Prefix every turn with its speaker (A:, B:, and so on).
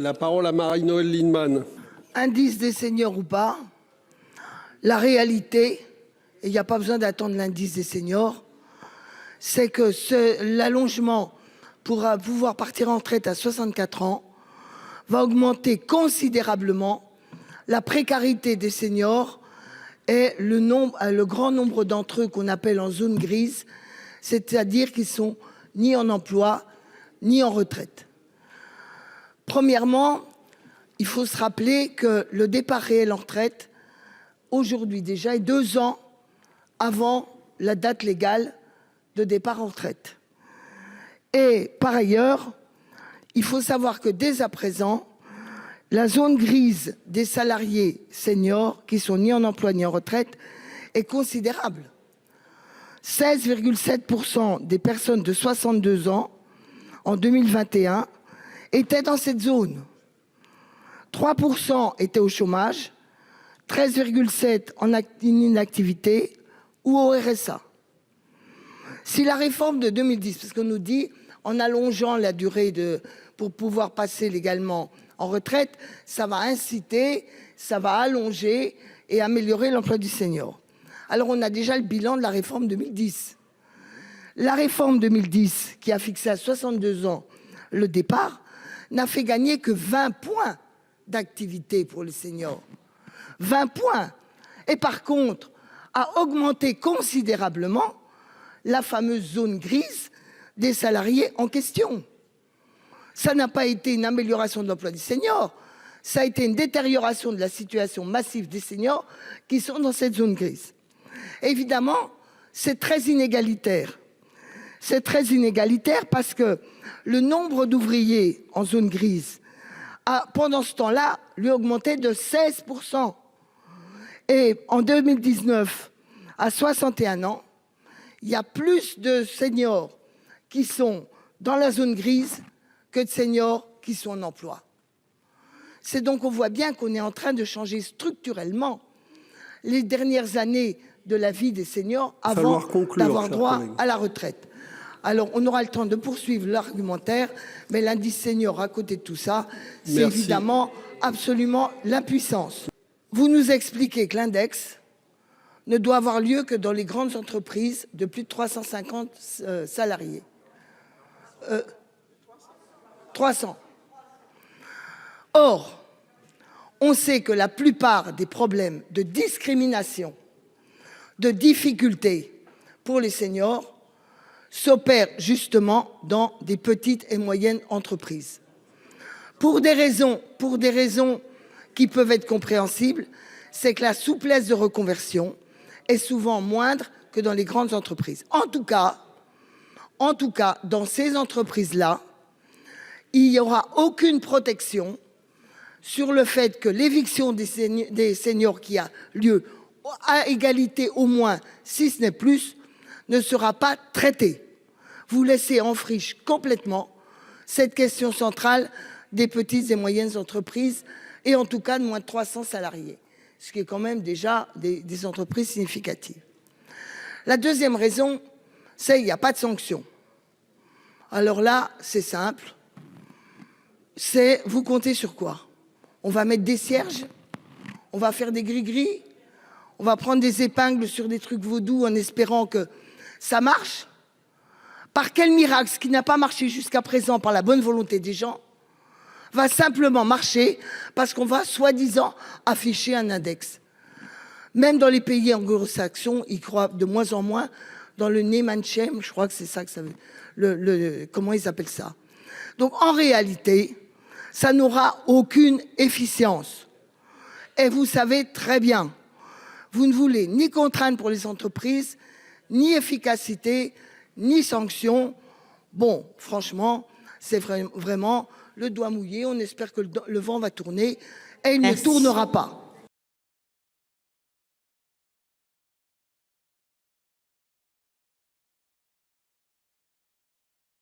A: La parole à Marie-Noëlle Lienemann.
B: Indice des seniors ou pas, la réalité, et il n'y a pas besoin d'attendre l'indice des seniors, c'est que l'allongement pour pouvoir partir en retraite à 64 ans va augmenter considérablement la précarité des seniors et le grand nombre d'entre eux qu'on appelle en zone grise, c'est-à-dire qu'ils sont ni en emploi ni en retraite. Premièrement, il faut se rappeler que le départ réel en retraite, aujourd'hui déjà, est 2 ans avant la date légale de départ en retraite. Et par ailleurs, il faut savoir que dès à présent, la zone grise des salariés seniors qui sont ni en emploi ni en retraite est considérable. 16,7% des personnes de 62 ans en 2021 étaient dans cette zone. 3% étaient au chômage, 13,7% en inactivité ou au RSA. Si la réforme de 2010, parce qu'on nous dit en allongeant la durée pour pouvoir passer légalement en retraite, ça va inciter, ça va allonger et améliorer l'emploi du senior. Alors on a déjà le bilan de la réforme 2010. La réforme 2010, qui a fixé à 62 ans le départ, n'a fait gagner que 20 points d'activité pour les seniors. 20 points. Et par contre, a augmenté considérablement la fameuse zone grise des salariés en question. Ça n'a pas été une amélioration de l'emploi des seniors, ça a été une détérioration de la situation massive des seniors qui sont dans cette zone grise. Évidemment, c'est très inégalitaire. C'est très inégalitaire parce que le nombre d'ouvriers en zone grise a, pendant ce temps-là, lui augmenté de 16%. Et en 2019, à 61 ans, il y a plus de seniors qui sont dans la zone grise que de seniors qui sont en emploi. C'est donc, on voit bien qu'on est en train de changer structurellement les dernières années de la vie des seniors avant d'avoir droit à la retraite. Alors, on aura le temps de poursuivre l'argumentaire, mais l'indice senior à côté de tout ça, c'est évidemment absolument l'impuissance. Vous nous expliquez que l'index ne doit avoir lieu que dans les grandes entreprises de plus de 350 salariés. 300. Or, on sait que la plupart des problèmes de discrimination, de difficultés pour les seniors s'opèrent justement dans des petites et moyennes entreprises. Pour des raisons qui peuvent être compréhensibles, c'est que la souplesse de reconversion est souvent moindre que dans les grandes entreprises. En tout cas, dans ces entreprises-là, il n'y aura aucune protection sur le fait que l'éviction des seniors qui a lieu à égalité au moins, si ce n'est plus, ne sera pas traitée. Vous laissez en friche complètement cette question centrale des petites et moyennes entreprises et en tout cas de moins de 300 salariés, ce qui est quand même déjà des entreprises significatives. La deuxième raison, c'est qu'il n'y a pas de sanction. Alors là, c'est simple. C'est vous comptez sur quoi? On va mettre des cierges? On va faire des gris-gris? On va prendre des épingles sur des trucs vaudous en espérant que ça marche? Par quel miracle, ce qui n'a pas marché jusqu'à présent par la bonne volonté des gens, va simplement marcher parce qu'on va soi-disant afficher un index? Même dans les pays anglo-saxons, ils croient de moins en moins dans le name and shame, je crois que c'est ça que ça veut, comment ils appellent ça. Donc en réalité, ça n'aura aucune efficience. Et vous savez très bien, vous ne voulez ni contrainte pour les entreprises, ni efficacité, ni sanction. Bon, franchement, c'est vraiment le doigt mouillé. On espère que le vent va tourner et il ne tournera pas.